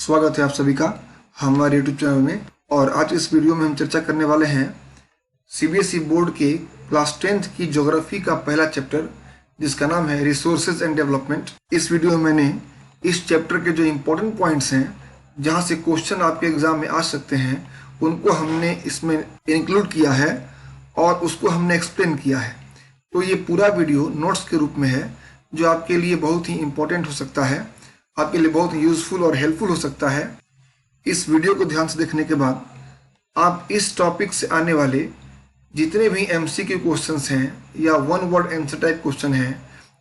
स्वागत है आप सभी का हमारे YouTube चैनल में। और आज इस वीडियो में हम चर्चा करने वाले हैं सीबीएसई बोर्ड के क्लास 10th की ज्योग्राफी का पहला चैप्टर, जिसका नाम है रिसोर्सेज एंड डेवलपमेंट। इस वीडियो में मैंने इस चैप्टर के जो इम्पोर्टेंट पॉइंट्स हैं, जहां से क्वेश्चन आपके एग्जाम में आ सकते हैं, उनको हमने इसमें इंक्लूड किया है और उसको हमने एक्सप्लेन किया है। तो ये पूरा वीडियो नोट्स के रूप में है, जो आपके लिए बहुत ही इम्पोर्टेंट हो सकता है, आपके लिए बहुत यूजफुल और हेल्पफुल हो सकता है। इस वीडियो को ध्यान से देखने के बाद आप इस टॉपिक से आने वाले जितने भी एमसीक्यू क्वेश्चंस हैं, या one word answer type question है,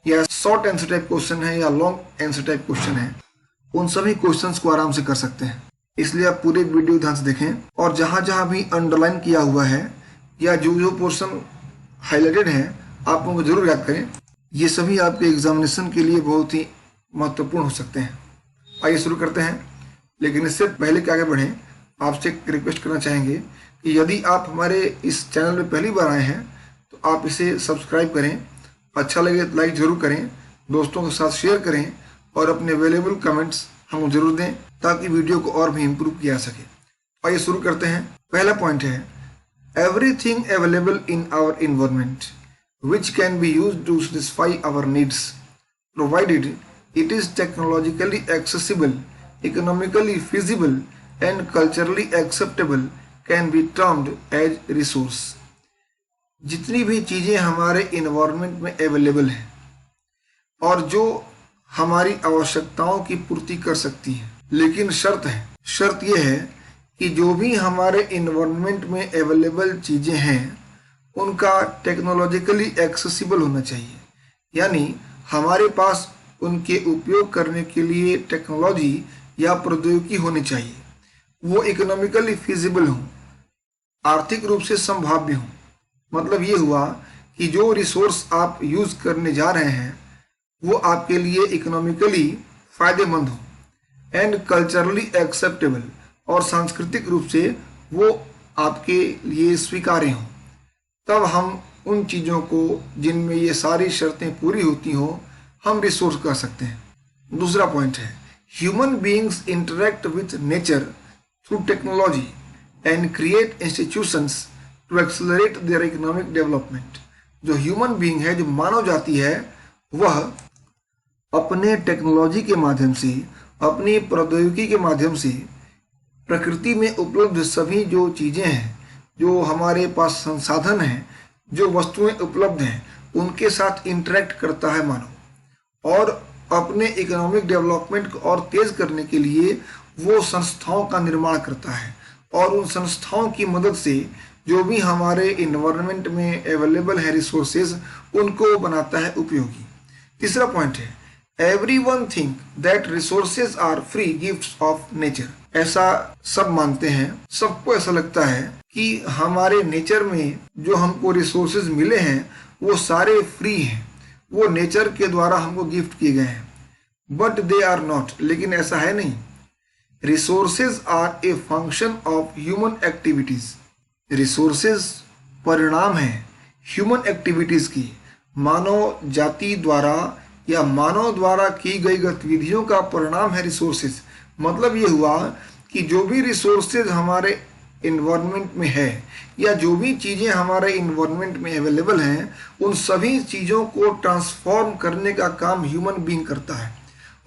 या शॉर्ट आंसर टाइप क्वेश्चन है, या लॉन्ग आंसर टाइप क्वेश्चन है, उन सभी क्वेश्चंस को आराम से कर सकते हैं। इसलिए आप पूरे वीडियो ध्यान से देखें और जहां जहां भी अंडरलाइन किया हुआ है या जो जो पोर्शन हाईलाइटेड है, आप उनको जरूर याद करें। ये सभी आपके एग्जामिनेशन के लिए बहुत ही महत्वपूर्ण हो सकते हैं। आइए शुरू करते हैं, लेकिन इससे पहले कि आगे बढ़ें, आपसे एक रिक्वेस्ट करना चाहेंगे कि यदि आप हमारे इस चैनल में पहली बार आए हैं तो आप इसे सब्सक्राइब करें, अच्छा लगे तो लाइक जरूर करें, दोस्तों के साथ शेयर करें और अपने वैल्यूएबल कमेंट्स हमको जरूर दें, ताकि वीडियो को और भी इम्प्रूव किया जा सके। आइए शुरू करते हैं। पहला पॉइंट है everything available in our environment which can be used to satisfy our needs, provided it is technologically accessible, economically feasible and culturally acceptable, can be termed as resource। जितनी भी चीज़ें हमारे इन्वायरमेंट में अवेलेबल हैं और जो हमारी आवश्यकताओं की पूर्ति कर सकती हैं, लेकिन शर्त यह है कि जो भी हमारे इन्वायरमेंट में अवेलेबल चीज़ें हैं उनका टेक्नोलॉजिकली एक्सेसिबल होना चाहिए, यानी हमारे पास उनके उपयोग करने के लिए टेक्नोलॉजी या प्रौद्योगिकी होनी चाहिए। वो इकोनॉमिकली फिजिबल हो, आर्थिक रूप से संभाव्य हो। मतलब ये हुआ कि जो रिसोर्स आप यूज करने जा रहे हैं वो आपके लिए इकोनॉमिकली फायदेमंद हो, एंड कल्चरली एक्सेप्टेबल, और सांस्कृतिक रूप से वो आपके लिए स्वीकार्य हो। तब हम उन चीज़ों को जिनमें ये सारी शर्तें पूरी होती हो, हम रिसोर्स कह सकते हैं। दूसरा पॉइंट है human beings interact with nature through technology and create institutions to accelerate their economic development. जो ह्यूमन बीइंग है, जो मानव जाति है, वह अपने टेक्नोलॉजी के माध्यम से, अपनी प्रौद्योगिकी के माध्यम से प्रकृति में उपलब्ध सभी जो चीज़ें हैं, जो हमारे पास संसाधन हैं, जो वस्तुएं उपलब्ध हैं, उनके साथ इंटरेक्ट करता है मानव, और अपने इकोनॉमिक डेवलपमेंट को और तेज करने के लिए वो संस्थाओं का निर्माण करता है, और उन संस्थाओं की मदद से जो भी हमारे इन्वायरमेंट में अवेलेबल है रिसोर्सेज, उनको बनाता है उपयोगी। तीसरा पॉइंट है everyone think that resources are free gifts of nature. ऐसा सब मानते हैं, सबको ऐसा लगता है कि हमारे नेचर में जो हमको रिसोर्सेज मिले हैं वो सारे फ्री हैं, वो नेचर के द्वारा हमको गिफ्ट किए गए हैं। बट दे आर नॉट, लेकिन ऐसा है नहीं। Resources are a function of human activities. Resources परिणाम है ह्यूमन एक्टिविटीज की, मानव जाति द्वारा या मानव द्वारा की गई गतिविधियों का परिणाम है रिसोर्सेज। मतलब ये हुआ कि जो भी रिसोर्सेज हमारे इन्वायरमेंट में है, या जो भी चीज़ें हमारे इन्वायरमेंट में अवेलेबल हैं, उन सभी चीज़ों को ट्रांसफॉर्म करने का काम ह्यूमन बीइंग करता है।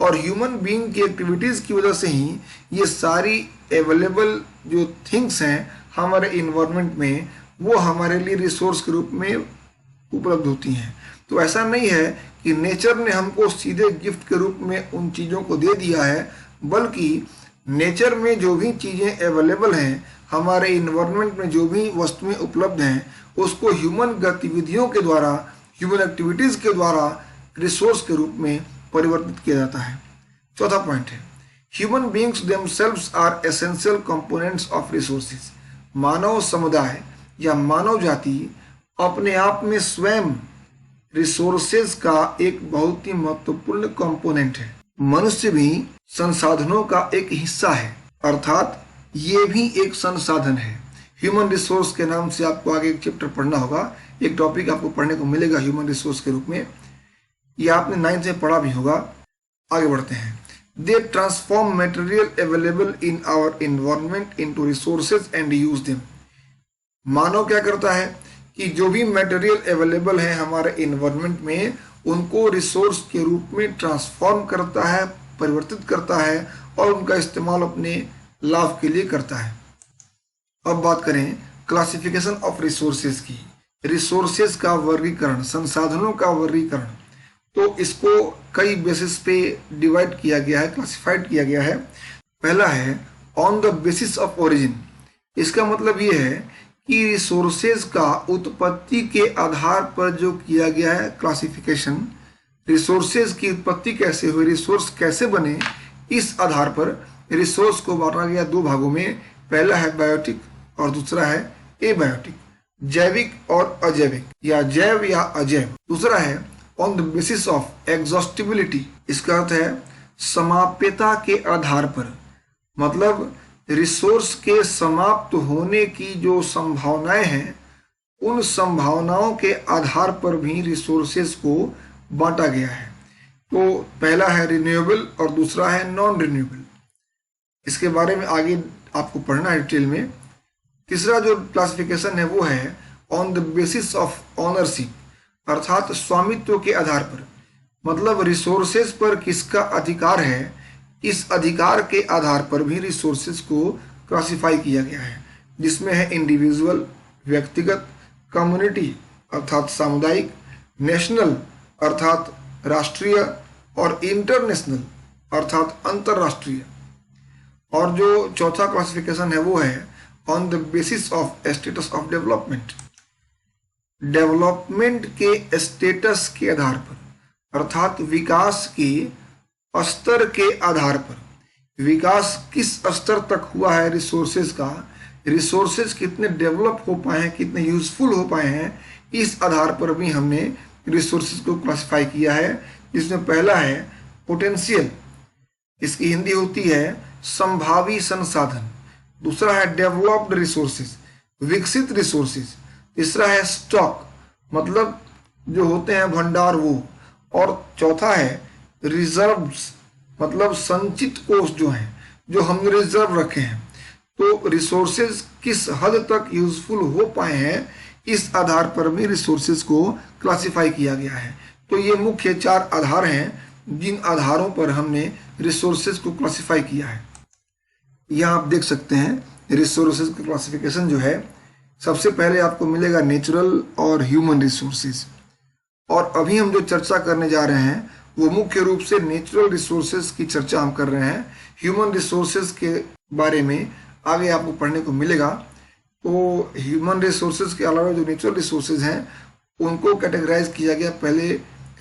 और ह्यूमन बीइंग की एक्टिविटीज़ की वजह से ही ये सारी अवेलेबल जो थिंग्स हैं हमारे इन्वायरमेंट में, वो हमारे लिए रिसोर्स के रूप में उपलब्ध होती हैं। तो ऐसा नहीं है कि नेचर ने हमको सीधे गिफ्ट के रूप में उन चीज़ों को दे दिया है, बल्कि नेचर में जो भी चीज़ें अवेलेबल हैं, हमारे इन्वायरमेंट में जो भी वस्तुएं उपलब्ध हैं, उसको ह्यूमन गतिविधियों के द्वारा, ह्यूमन एक्टिविटीज़ के द्वारा रिसोर्स के रूप में परिवर्तित किया जाता है। चौथा पॉइंट है human beings themselves are essential components of resources. मानव समुदाय या मानव जाति अपने आप में स्वयं रिसोर्सेज का एक बहुत ही महत्वपूर्ण कंपोनेंट है। मनुष्य भी संसाधनों का एक हिस्सा है, अर्थात ये भी एक संसाधन है। ह्यूमन रिसोर्स के नाम से आपको आगे एक चैप्टर पढ़ना होगा, एक टॉपिक आपको पढ़ने को मिलेगा ह्यूमन रिसोर्स के रूप में। ये आपने 9th में पढ़ा भी होगा। आगे बढ़ते हैं। They transform material available in our environment into resources and use them. मानव क्या करता है कि जो भी मटेरियल अवेलेबल है हमारे एनवायरनमेंट में, उनको रिसोर्स के रूप में ट्रांसफॉर्म करता है, परिवर्तित करता है और उनका इस्तेमाल अपने लाभ के लिए करता है। अब बात करें क्लासिफिकेशन ऑफ रिसोर्सेज की। रिसोर्सेज का वर्गीकरण, संसाधनों का वर्गीकरण, तो इसको कई बेसिस पे डिवाइड किया गया है, क्लासिफाइड किया गया है। पहला है on the basis of origin. इसका मतलब ये है कि रिसोर्सेज का उत्पत्ति के आधार पर जो किया गया है क्लासिफिकेशन, रिसोर्सेज की उत्पत्ति कैसे हुई, रिसोर्स कैसे बने, इस आधार पर रिसोर्स को बांटा गया दो भागों में। पहला है बायोटिक और दूसरा है एबायोटिक, जैविक और अजैविक, या जैव या अजैव। दूसरा है on the basis of exhaustibility. इसका अर्थ है समाप्यता के आधार पर, मतलब रिसोर्स के समाप्त होने की जो संभावनाएं हैं, उन संभावनाओं के आधार पर भी रिसोर्सेज को बांटा गया है। तो पहला है रिन्यूएबल और दूसरा है नॉन रिन्यूएबल। इसके बारे में आगे आपको पढ़ना है डिटेल में। तीसरा जो क्लासिफिकेशन है वो है on the basis of ownership, अर्थात स्वामित्व के आधार पर, मतलब रिसोर्सेज पर किसका अधिकार है, इस अधिकार के आधार पर भी रिसोर्सेज को क्लासिफाई किया गया है, जिसमें है इंडिविजुअल व्यक्तिगत, कम्युनिटी अर्थात सामुदायिक, नेशनल अर्थात राष्ट्रीय और इंटरनेशनल अर्थात अंतरराष्ट्रीय। और जो चौथा क्लासिफिकेशन है वो है on the basis of status of development. Development के स्टेटस के आधार पर, अर्थात विकास के स्तर के आधार पर, विकास किस स्तर तक हुआ है रिसोर्सेज का, रिसोर्सेज कितने डेवलप हो पाए हैं, कितने यूजफुल हो पाए हैं, इस आधार पर भी हमने रिसोर्सेज को क्लासिफाई किया है। जिसमें पहला है पोटेंशियल, इसकी हिंदी होती है संभावी संसाधन। दूसरा है डेवलप्ड रिसोर्सेज, विकसित रिसोर्सेज। तीसरा है स्टॉक, मतलब जो होते हैं भंडार वो। और चौथा है रिजर्व्स, मतलब संचित कोष जो हैं, जो हमने रिजर्व रखे हैं। तो रिसोर्सेज किस हद तक यूजफुल हो पाए हैं, इस आधार पर भी रिसोर्सेज को क्लासिफाई किया गया है। तो ये मुख्य चार आधार हैं जिन आधारों पर हमने रिसोर्सेज को क्लासिफाई किया है। यहाँ आप देख सकते हैं रिसोर्सेज का क्लासिफिकेशन जो है, सबसे पहले आपको मिलेगा नेचुरल और ह्यूमन रिसोर्सेज। और अभी हम जो चर्चा करने जा रहे हैं वो मुख्य रूप से नेचुरल रिसोर्सेज की चर्चा हम कर रहे हैं। ह्यूमन रिसोर्सेज के बारे में आगे आपको पढ़ने को मिलेगा। तो ह्यूमन रिसोर्सेज के अलावा जो नेचुरल रिसोर्सेज हैं उनको कैटेगराइज किया गया, पहले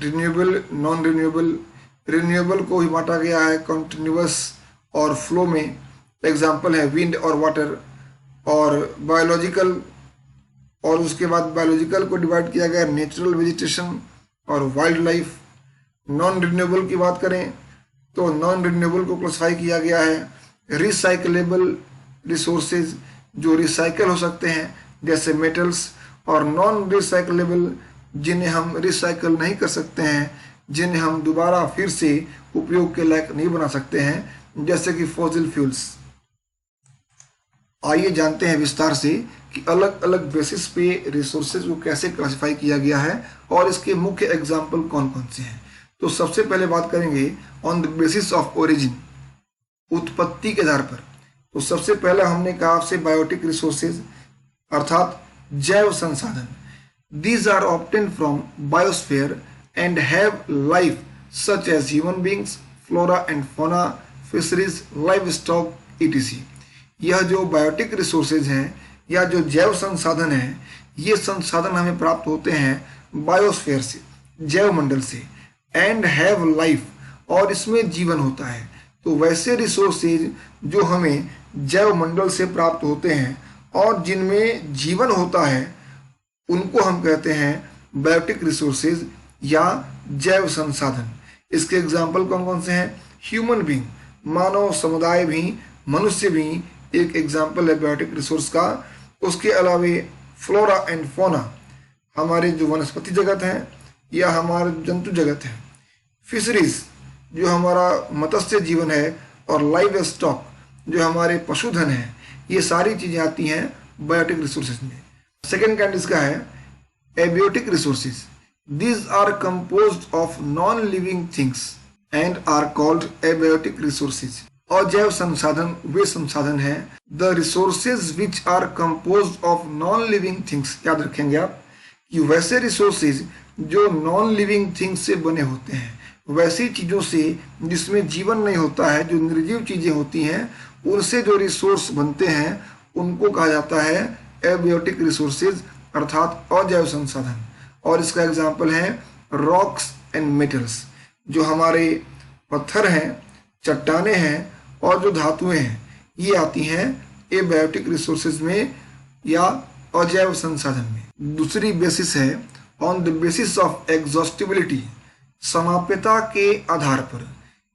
रिन्यूएबल, नॉन रिन्यूएबल। रिन्यूएबल को ही बांटा गया है कंटिन्यूअस और फ्लो में, एग्जाम्पल है विंड और वाटर। और बायोलॉजिकल, और उसके बाद बायोलॉजिकल को डिवाइड किया गया नेचुरल, वेजिटेशन और वाइल्ड लाइफ। नॉन रिन्यूएबल की बात करें तो नॉन रिन्यूएबल को क्लासिफाई किया गया है रिसाइकलेबल रिसोर्सेज, जो रिसाइकल हो सकते हैं जैसे मेटल्स, और नॉन रिसाइकलेबल जिन्हें हम रिसाइकल नहीं कर सकते हैं, जिन्हें हम दोबारा फिर से उपयोग के लायक नहीं बना सकते हैं, जैसे कि फॉसिल फ्यूल्स। आइए जानते हैं विस्तार से कि अलग अलग बेसिस पे रिसोर्सेज को कैसे क्लासिफाई किया गया है और इसके मुख्य एग्जाम्पल कौन कौन से हैं। तो सबसे पहले बात करेंगे on the basis of origin, उत्पत्ति के आधार पर। तो सबसे पहला हमने कहा आपसे बायोटिक रिसोर्सेज अर्थात जैव संसाधन। These are obtain from biosphere and have life such as human beings, flora and fauna, fisheries, livestock etc। यह जो बायोटिक रिसोर्सेज हैं या जो जैव संसाधन हैं, ये संसाधन हमें प्राप्त होते हैं बायोस्फीयर से, जैव मंडल से, एंड हैव लाइफ, और इसमें जीवन होता है। तो वैसे रिसोर्सेज जो हमें जैव मंडल से प्राप्त होते हैं और जिनमें जीवन होता है, उनको हम कहते हैं बायोटिक रिसोर्सेज या जैव संसाधन। इसके एग्जाम्पल कौन कौन से हैं? ह्यूमन बींग, मानव समुदाय भी, मनुष्य भी एक एग्जाम्पल है बायोटिक रिसोर्स का। उसके अलावे फ्लोरा एंड फौना, हमारे जो वनस्पति जगत हैं या हमारे जंतु जगत है। फिशरीज, जो हमारा मत्स्य जीवन है, और लाइव स्टॉक जो हमारे पशुधन है, ये सारी चीज़ें आती हैं बायोटिक रिसोर्सेज में। सेकेंड काइंड इसका है abiotic resources. These are composed of non-living things and are called abiotic resources. अजैव संसाधन वे संसाधन हैं, the resources which are composed of non-living things। याद रखेंगे आप कि वैसे resources जो non-living things से बने होते हैं, वैसी चीज़ों से जिसमें जीवन नहीं होता है, जो निर्जीव चीज़ें होती हैं, उनसे जो रिसोर्स बनते हैं उनको कहा जाता है एबियोटिक रिसोर्सेज, अर्थात अजैव संसाधन। और इसका एग्जाम्पल है रॉक्स एंड मेटल्स, जो हमारे पत्थर हैं, चट्टाने हैं और जो धातुएं हैं, ये आती हैं एबायोटिक रिसोर्सेज में या अजैव संसाधन में। दूसरी बेसिस है on the basis of exhaustibility, समाप्यता के आधार पर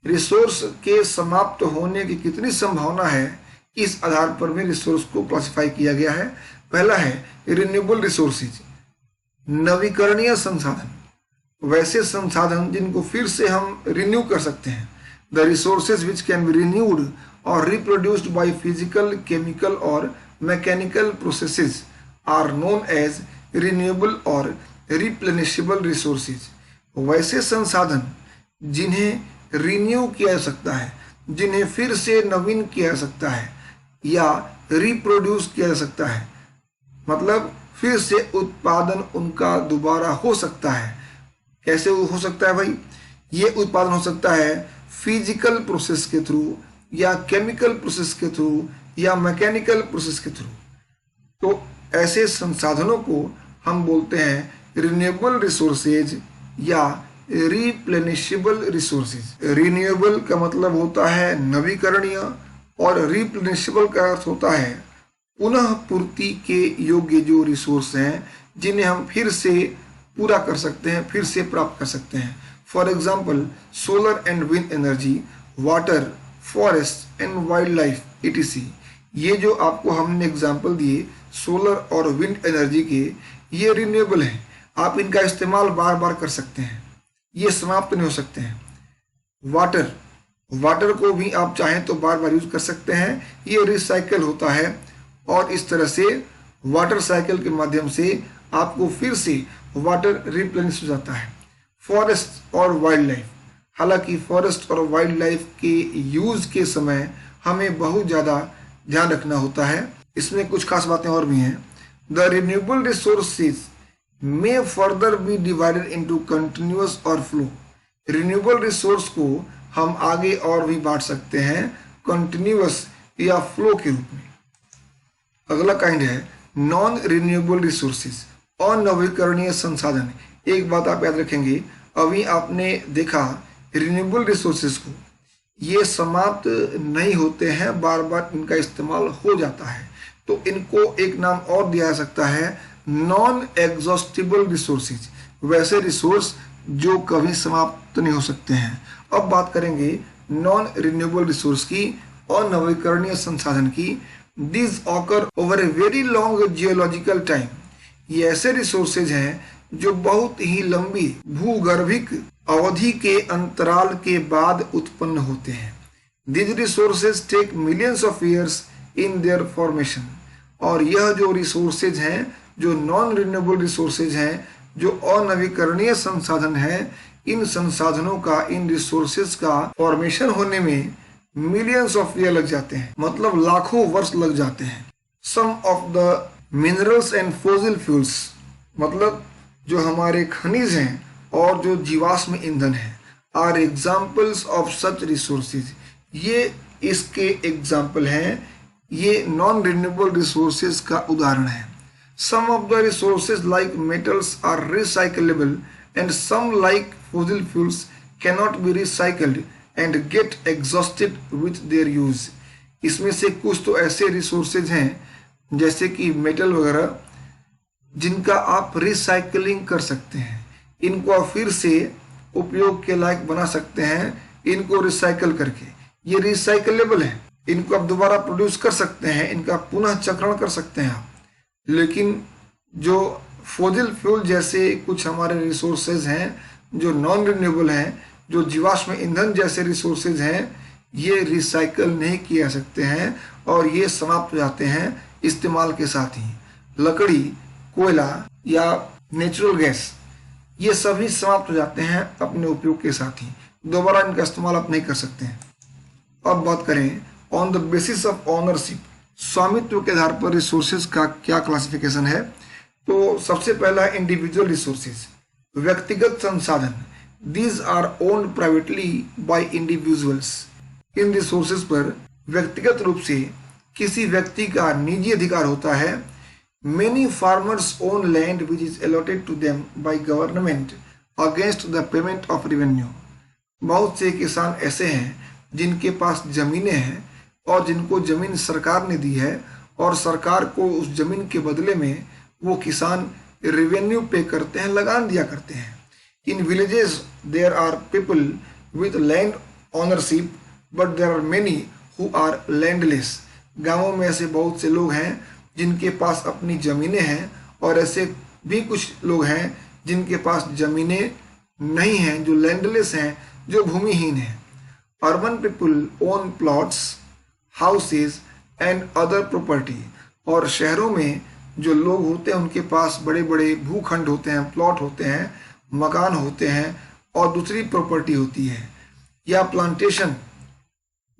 रिसोर्स के समाप्त होने की कितनी संभावना है, इस आधार पर भी रिसोर्स को क्लासिफाई किया गया है। पहला है रिन्यूएबल रिसोर्सेज, नवीकरणीय संसाधन, वैसे संसाधन जिनको फिर से हम रिन्यू कर सकते हैं। The resources which can be renewed और रिप्रोड्यूस्ड बाय फिजिकल, केमिकल और mechanical processes are known as renewable और रिप्लेनिशेबल रिसोर्सेज। वैसे संसाधन जिन्हें रिन्यू किया जा सकता है, जिन्हें फिर से नवीन किया जा सकता है या रिप्रोड्यूस किया जा सकता है, मतलब फिर से उत्पादन उनका दोबारा हो सकता है। कैसे हो सकता है भाई? ये उत्पादन हो सकता है फिजिकल प्रोसेस के थ्रू या केमिकल प्रोसेस के थ्रू या मैकेनिकल प्रोसेस के थ्रू। तो ऐसे संसाधनों को हम बोलते हैं रिन्यूएबल रिसोर्सेज या रिप्लेनिशेबल रिसोर्सेज। रिन्यूएबल का मतलब होता है नवीकरणीय और रिप्लेनिशेबल का अर्थ होता है पुनः पूर्ति के योग्य जो रिसोर्स हैं, जिन्हें हम फिर से पूरा कर सकते हैं, फिर से प्राप्त कर सकते हैं। For example solar and wind energy, water, forest and wild life etc। ये जो आपको हमने एग्जाम्पल दिए सोलर और विंड एनर्जी के, ये रिन्यूएबल हैं, आप इनका इस्तेमाल बार बार कर सकते हैं, ये समाप्त नहीं हो सकते हैं। वाटर को भी आप चाहें तो बार बार यूज कर सकते हैं, ये रिसाइकल होता है और इस तरह से वाटर साइकिल के माध्यम से आपको फिर से वाटर रिप्लेनिश हो जाता है। फॉरेस्ट और वाइल्ड लाइफ, हालांकि फॉरेस्ट और वाइल्ड लाइफ के यूज के समय हमें बहुत ज़्यादा ध्यान रखना होता है, इसमें कुछ खास बातें और भी हैं। The renewable resources may further be divided into continuous और फ्लो। रिन्यूएबल रिसोर्स को हम आगे और भी बांट सकते हैं कंटिन्यूअस या फ्लो के रूप में। अगला काइंड है नॉन रिन्यूएबल रिसोर्सेज, अनवीकरणीय संसाधन। एक बात आप याद रखेंगे, अभी आपने देखा रिन्यूएबल रिसोर्सेज को, ये समाप्त नहीं होते हैं, बार बार इनका इस्तेमाल हो जाता है, तो इनको एक नाम और दिया जा सकता है नॉन एग्जॉस्टिबल रिसोर्सेज, वैसे रिसोर्स जो कभी समाप्त नहीं हो सकते हैं। अब बात करेंगे नॉन रिन्यूएबल रिसोर्स की, अनवीकरणीय संसाधन की। These occur over a very long geological time। ये ऐसे रिसोर्सेज हैं जो बहुत ही लंबी भूगर्भिक अवधि के अंतराल के बाद उत्पन्न होते हैं। These resources take millions of years in their formation। और यह जो रिसोर्सेज हैं, जो नॉन रिन्यूएबल रिसोर्सेज हैं, जो अनवीकरणीय संसाधन हैं, इन संसाधनों का, इन रिसोर्सेज का फॉर्मेशन होने में मिलियंस ऑफ ईयर लग जाते हैं, मतलब लाखों वर्ष लग जाते हैं। Some of the minerals and fossil fuels, मतलब जो हमारे खनिज हैं और जो जीवाश्म ईंधन है, are examples of such resources. ये इसके एग्जाम्पल हैं, ये नॉन रिन्यूएबल रिसोर्सेज का उदाहरण है। Some of the resources like metals are recyclable and some like fossil fuels cannot be recycled and get exhausted with their use. इसमें से कुछ तो ऐसे रिसोर्सेज हैं जैसे कि मेटल वगैरह, जिनका आप रिसाइकलिंग कर सकते हैं, इनको आप फिर से उपयोग के लायक बना सकते हैं, इनको रिसाइकल करके। ये रिसाइकलेबल है, इनको आप दोबारा प्रोड्यूस कर सकते हैं, इनका पुनः चक्रण कर सकते हैं आप। लेकिन जो फॉसिल फ्यूल जैसे कुछ हमारे रिसोर्सेज हैं जो नॉन रिन्यूएबल हैं, जो जीवाश्म ईंधन जैसे रिसोर्सेज हैं ये रिसाइकल नहीं किए जा सकते हैं और ये समाप्त हो जाते हैं इस्तेमाल के साथ ही। लकड़ी, कोयला या नेचुरल गैस ये सभी समाप्त हो जाते हैं अपने उपयोग के साथ ही, दोबारा इनका इस्तेमाल आप नहीं कर सकते हैं। अब बात करें on the basis of ownership, स्वामित्व के आधार पर रिसोर्सेज का क्या क्लासिफिकेशन है। तो सबसे पहला इंडिविजुअल रिसोर्सेज, व्यक्तिगत संसाधन। These are owned privately by individuals. इन रिसोर्सेज पर व्यक्तिगत रूप से किसी व्यक्ति का निजी अधिकार होता है। Many farmers own land which is allotted to them by government against the payment of revenue. बहुत से किसान ऐसे हैं जिनके पास जमीनें हैं और जिनको जमीन सरकार ने दी है और सरकार को उस जमीन के बदले में वो किसान रेवेन्यू पे करते हैं, लगान दिया करते हैं। In villages there are people with land ownership but there are many who are landless. गांवों में ऐसे बहुत से लोग हैं जिनके पास अपनी ज़मीनें हैं और ऐसे भी कुछ लोग हैं जिनके पास ज़मीनें नहीं हैं, जो लैंडलेस हैं, जो भूमिहीन हैं। Urban people own plots, houses and other property. और शहरों में जो लोग होते हैं उनके पास बड़े बड़े भूखंड होते हैं, प्लॉट होते हैं, मकान होते हैं और दूसरी प्रॉपर्टी होती है। या प्लांटेशन,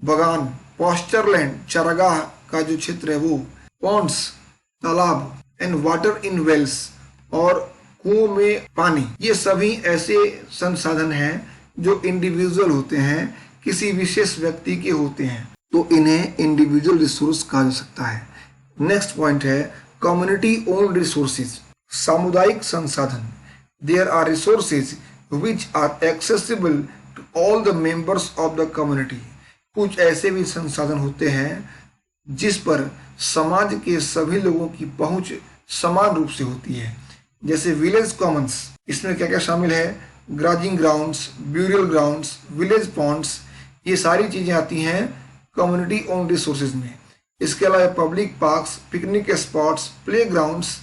बगान, पॉस्चर लैंड, चारागाह का जो क्षेत्र है वो, पॉन्ड्स, तालाब एंड वाटर इन वेल्स और कुओं में पानी, ये सभी ऐसे संसाधन हैं जो इंडिविजुअल होते हैं, किसी विशेष व्यक्ति के होते हैं, तो इन्हें इंडिविजुअल रिसोर्स कहा जा सकता है। नेक्स्ट पॉइंट है कम्युनिटी ओन्ड रिसोर्सेज, सामुदायिक संसाधन। There are resources which are accessible to all the members of the community. कुछ ऐसे भी संसाधन होते हैं जिस पर समाज के सभी लोगों की पहुंच समान रूप से होती है। जैसे विलेज कॉमन्स, इसमें क्या क्या शामिल है, grazing grounds, burial grounds, village ponds, ये सारी चीज़ें आती हैं कम्युनिटी ओन रिसोर्सेज में। इसके अलावा public parks, picnic spots, play grounds,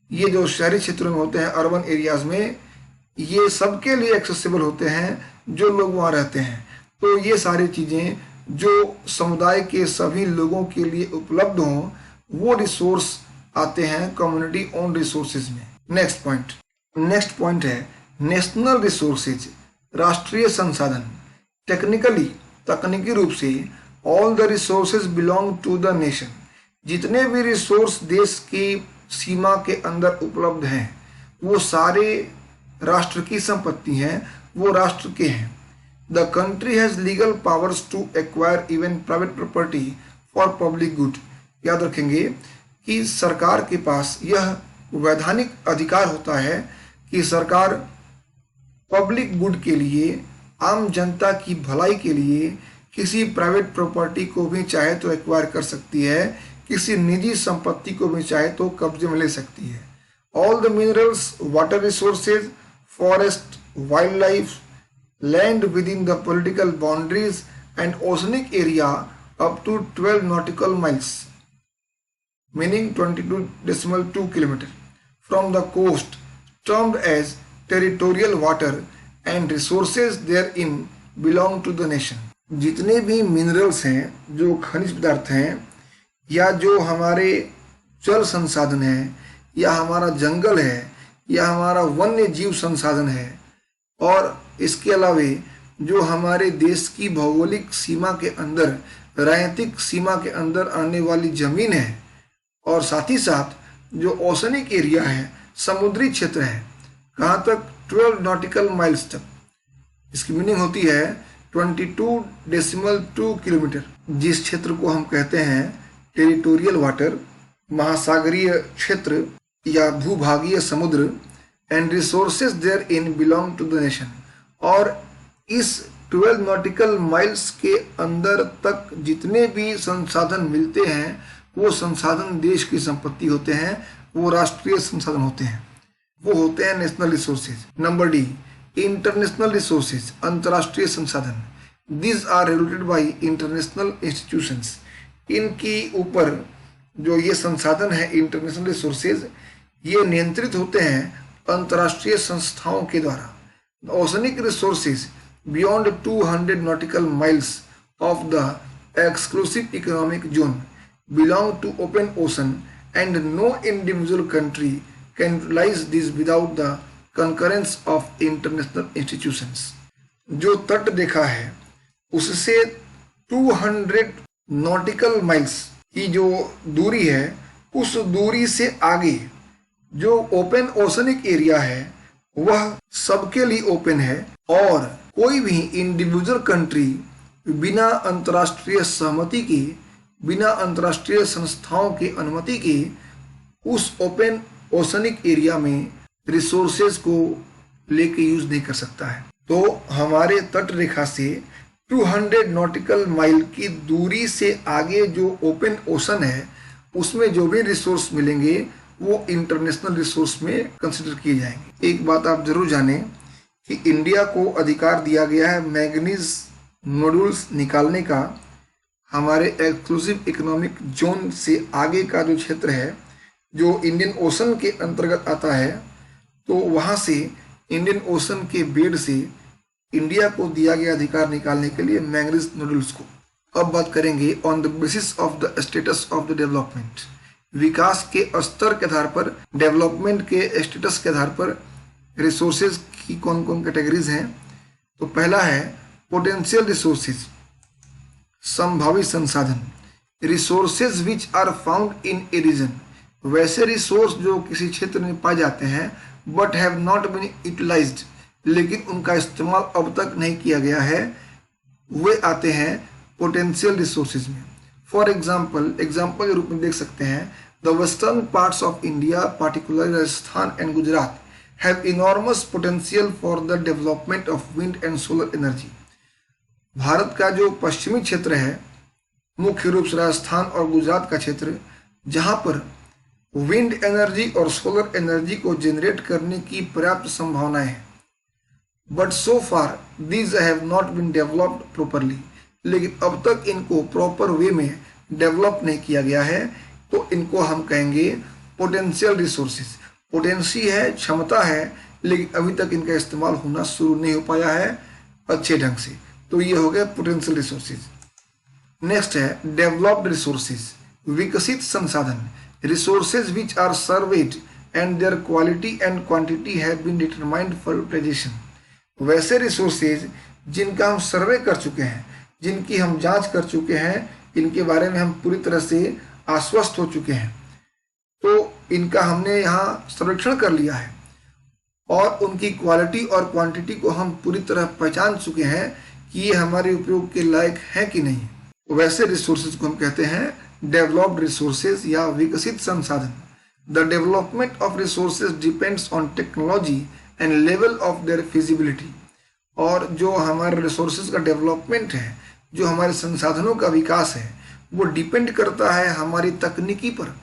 ये जो शहरी क्षेत्रों में होते हैं, अर्बन एरियाज में, ये सबके लिए एक्सेसिबल होते हैं जो लोग वहाँ रहते हैं। तो ये सारी चीज़ें जो समुदाय के सभी लोगों के लिए उपलब्ध हों, वो रिसोर्स आते हैं कम्युनिटी ओन रिसोर्सेज में। नेक्स्ट पॉइंट है नेशनल रिसोर्सेज, राष्ट्रीय संसाधन। टेक्निकली, तकनीकी रूप से, all the resources belong to the nation. जितने भी रिसोर्स देश की सीमा के अंदर उपलब्ध हैं वो सारे राष्ट्र की संपत्ति हैं, वो राष्ट्र के हैं। The country has legal powers to acquire even private property for public good. याद रखेंगे कि सरकार के पास यह वैधानिक अधिकार होता है कि सरकार पब्लिक गुड के लिए, आम जनता की भलाई के लिए किसी प्राइवेट प्रॉपर्टी को भी चाहे तो एक्वायर कर सकती है, किसी निजी संपत्ति को भी चाहे तो कब्जे में ले सकती है। All the minerals, water resources, forest, wild life, land within the political boundaries and oceanic area up to 12 nautical miles, meaning 22.2 km from the coast, termed as territorial water and resources therein belong to the nation. जितने भी minerals हैं, जो खनिज पदार्थ हैं, या जो हमारे जल संसाधन हैं, या हमारा जंगल है, या हमारा वन्य जीव संसाधन है, और इसके अलावे जो हमारे देश की भौगोलिक सीमा के अंदर, राजनीतिक सीमा के अंदर आने वाली जमीन है, और साथ ही साथ जो ओशनिक एरिया है, समुद्री क्षेत्र है, कहाँ तक, 12 नॉटिकल माइल्स तक। इसकी मीनिंग होती है 22.2 किलोमीटर। जिस क्षेत्र को हम कहते हैं टेरिटोरियल वाटर, महासागरीय क्षेत्र या भूभागीय समुद्र, and resources there in belong to the nation. और इस 12 नॉटिकल माइल्स के अंदर तक जितने भी संसाधन मिलते हैं वो संसाधन देश की संपत्ति होते हैं, वो राष्ट्रीय संसाधन होते हैं, वो होते हैं national resources. Number D, international resources, अंतर्राष्ट्रीय संसाधन। This are regulated by international institutions. इनकी ऊपर जो ये संसाधन है इंटरनेशनल रिसोर्सेज, ये नियंत्रित होते हैं अंतर्राष्ट्रीय संस्थाओं के द्वारा। Oceanic resources, beyond 200 nautical miles of the exclusive economic zone belong to open ocean and no individual country can utilize this without the concurrence of international institutions। जो तट रेखा है उससे 200 नॉटिकल माइल्स की जो दूरी है, उस दूरी से आगे जो ओपन ओशनिक एरिया है वह सबके लिए ओपन है और कोई भी इंडिविजुअल कंट्री बिना अंतर्राष्ट्रीय सहमति के, बिना अंतर्राष्ट्रीय संस्थाओं के अनुमति के उस ओपन ओशनिक एरिया में रिसोर्सेज को लेके यूज नहीं कर सकता है। तो हमारे तट रेखा से 200 नॉटिकल माइल की दूरी से आगे जो ओपन ओशन है उसमें जो भी रिसोर्स मिलेंगे वो इंटरनेशनल रिसोर्स में कंसिडर किए जाएंगे। एक बात आप जरूर जानें कि इंडिया को अधिकार दिया गया है मैंगनीज नोडुल्स निकालने का। हमारे एक्सक्लूसिव इकोनॉमिक जोन से आगे का जो क्षेत्र है जो इंडियन ओशन के अंतर्गत आता है, तो वहाँ से इंडियन ओशन के बेड से इंडिया को दिया गया अधिकार निकालने के लिए मैंगनीज नोडुल्स को। अब बात करेंगे on the basis of the status of the development. विकास के स्तर के आधार पर, डेवलपमेंट के स्टेटस के आधार पर रिसोर्सेज की कौन कौन कैटेगरीज हैं। तो पहला है पोटेंशियल रिसोर्सेज, संभावित संसाधन। Resources which are found in a region, वैसे रिसोर्स जो किसी क्षेत्र में पाए जाते हैं but have not been utilized, लेकिन उनका इस्तेमाल अब तक नहीं किया गया है, वे आते हैं पोटेंशियल रिसोर्सेज में। फॉर एग्जाम्पल के रूप में देख सकते हैं the western parts of India, particularly Rajasthan and Gujarat, have enormous potential for the development of wind and solar energy. Bharat का जो पश्चिमी क्षेत्र है, मुख्य रूप से राजस्थान और गुजरात का क्षेत्र, जहाँ पर विंड एनर्जी और सोलर एनर्जी को जनरेट करने की पर्याप्त संभावनाएं हैं, but so far these have not been developed properly, लेकिन अब तक इनको प्रॉपर वे में डेवलप नहीं किया गया है, तो इनको हम कहेंगे पोटेंशियल रिसोर्सेज। पोटेंसी है, क्षमता है, लेकिन अभी तक इनका इस्तेमाल होना शुरू नहीं हो पाया है अच्छे ढंग से, तो ये हो गया पोटेंशियल रिसोर्सेज। नेक्स्ट है डेवलप्ड रिसोर्सेज, विकसित संसाधन। Resources which are surveyed and their quality and quantity have been determined for utilization, वैसे रिसोर्सेज जिनका हम सर्वे कर चुके हैं, जिनकी हम जांच कर चुके हैं, इनके बारे में हम पूरी तरह से आश्वस्त हो चुके हैं, तो इनका हमने यहाँ सर्वेक्षण कर लिया है और उनकी क्वालिटी और क्वांटिटी को हम पूरी तरह पहचान चुके हैं कि ये हमारे उपयोग के लायक हैं कि नहीं, वैसे रिसोर्सेज को हम कहते हैं डेवलप्ड रिसोर्सेज या विकसित संसाधन। The development of resources depends on technology and level of their feasibility, और जो हमारे रिसोर्सेज का डेवलपमेंट है, जो हमारे संसाधनों का विकास है, वो डिपेंड करता है हमारी तकनीकी पर,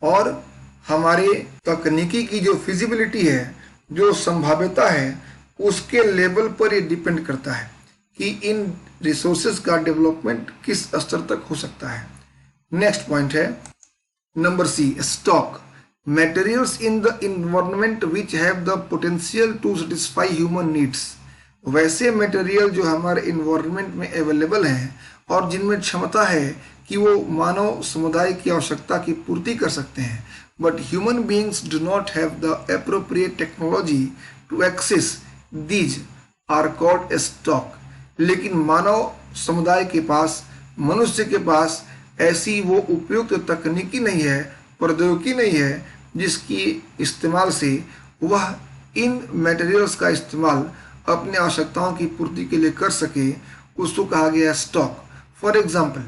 और हमारे तकनीकी की जो फिजिबिलिटी है, जो संभाव्यता है, उसके लेवल पर ये डिपेंड करता है कि इन रिसोर्सेज का डेवलपमेंट किस स्तर तक हो सकता है। नेक्स्ट पॉइंट है number C, stock. Materials in the environment which have the potential to satisfy human needs, वैसे मटेरियल जो हमारे इन्वायरमेंट में अवेलेबल हैं और जिनमें क्षमता है कि वो मानव समुदाय की आवश्यकता की पूर्ति कर सकते हैं, but human beings do not have the appropriate technology to access these are called stock. लेकिन मानव समुदाय के पास, मनुष्य के पास ऐसी वो उपयुक्त तकनीकी नहीं है, प्रौद्योगिकी नहीं है, जिसकी इस्तेमाल से वह इन मटेरियल्स का इस्तेमाल अपने आवश्यकताओं की पूर्ति के लिए कर सके, उसको कहा गया stock. For example,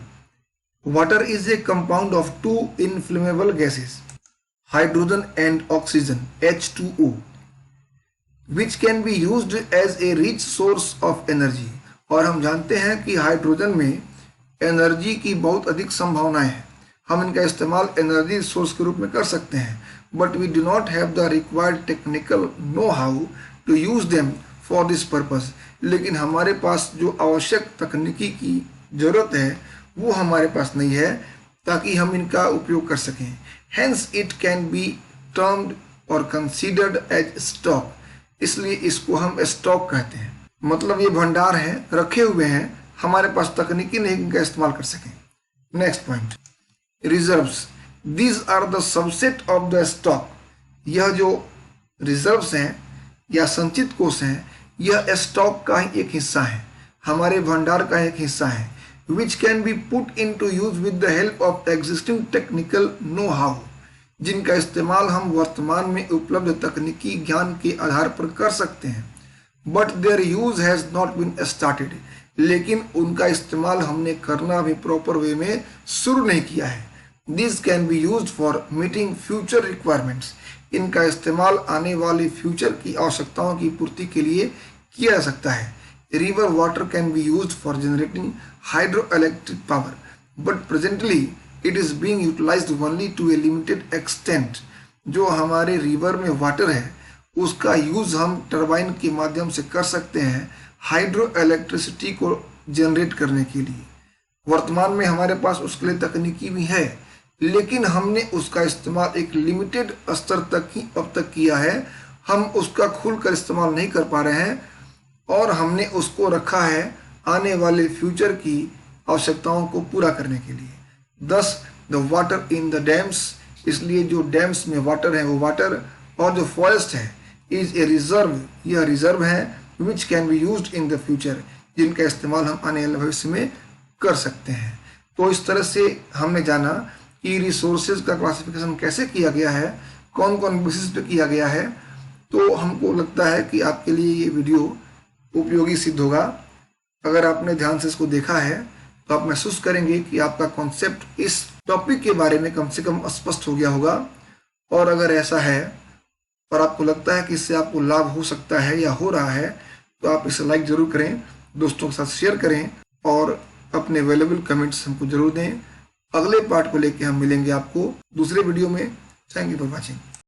water is a compound of two inflammable gases, hydrogen and oxygen H2O, which can be used as a rich source of energy. और हम जानते हैं कि हाइड्रोजन में एनर्जी की बहुत अधिक संभावनाएं हैं, हम इनका इस्तेमाल एनर्जी सोर्स के रूप में कर सकते हैं, but we do not have the required technical know how to use them for this purpose. लेकिन हमारे पास जो आवश्यक तकनीकी की जरूरत है वो हमारे पास नहीं है ताकि हम इनका उपयोग कर सकें। Hence it can be termed और कंसीडर्ड एज स्टॉक, इसलिए इसको हम स्टॉक कहते हैं। मतलब ये भंडार है, रखे हुए हैं, हमारे पास तकनीकी नहीं इनका इस्तेमाल कर सकें। Next point, reserves, these are the subset of the stock. यह जो रिजर्व्स हैं या संचित कोष हैं, यह स्टॉक का ही एक हिस्सा है, हमारे भंडार का एक हिस्सा है। Which can be put into use with the help of existing technical know how, जिनका इस्तेमाल हम वर्तमान में उपलब्ध तकनीकी ज्ञान के आधार पर कर सकते हैं। But their use has not been started, लेकिन उनका इस्तेमाल हमने करना भी प्रॉपर वे में शुरू नहीं किया है। This can be use for meeting future requirements, इनका इस्तेमाल आने वाले फ्यूचर की आवश्यकताओं की पूर्ति के लिए किया जा सकता है। River water can be use for generating hydro electric power, but presently it is being utilized only to a limited extent. जो हमारे रिवर में वाटर है उसका यूज हम टरबाइन के माध्यम से कर सकते हैं हाइड्रो इलेक्ट्रिसिटी को जनरेट करने के लिए। वर्तमान में हमारे पास उसके लिए तकनीकी भी है, लेकिन हमने उसका इस्तेमाल एक लिमिटेड स्तर तक ही अब तक किया है। हम उसका खुलकर इस्तेमाल नहीं कर पा रहे हैं और हमने उसको रखा है आने वाले फ्यूचर की आवश्यकताओं को पूरा करने के लिए। दस the water in the dams, इसलिए जो डैम्स में वाटर है वो वाटर, और जो फॉरेस्ट है इज ए रिजर्व, यह रिजर्व है। Which can be used in the future, जिनका इस्तेमाल हम आने वाले भविष्य में कर सकते हैं। तो इस तरह से हमने जाना कि रिसोर्सेज का क्लासिफिकेशन कैसे किया गया है, कौन कौन बेसिस पे किया गया है। तो हमको लगता है कि आपके लिए ये वीडियो उपयोगी सिद्ध होगा। अगर आपने ध्यान से इसको देखा है तो आप महसूस करेंगे कि आपका कॉन्सेप्ट इस टॉपिक के बारे में कम से कम स्पष्ट हो गया होगा। और अगर ऐसा है और आपको लगता है कि इससे आपको लाभ हो सकता है या हो रहा है, तो आप इसे लाइक जरूर करें, दोस्तों के साथ शेयर करें और अपने वैल्यूएबल कमेंट्स हमको जरूर दें। अगले पार्ट को लेके हम मिलेंगे आपको दूसरे वीडियो में। Thank you for watching.